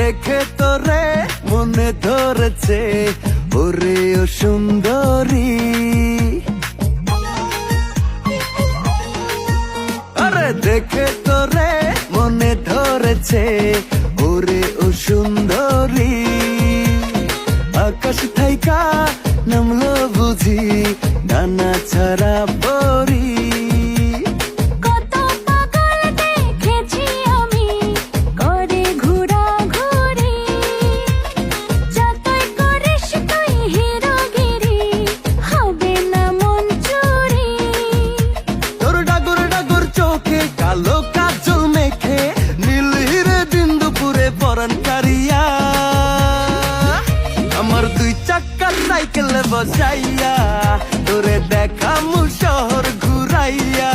দেখে তোরে মনে ধরেছে, ওরে ও সুন্দরী। আরে দেখে তোরে মনে ধরেছে, ওরে ও সুন্দরী। আকাশ থাইকা নামলো বুঝি ডানা ছাড়া পরি। কত পাগল দেখেছি আমি করে ঘোরাঘুরি, যতই করিস তুই হিরোগিরি হবে না মন চুরি। তোর ডাগর ডাগর চোখে কালো কাজল মেখে নীল হিরে দিন দুপুরে পরান কারিয়া, আমার দুই চাক্কার সাইকেলে বসাইয়া তোরে দেখামু শহর ঘুরাইয়া।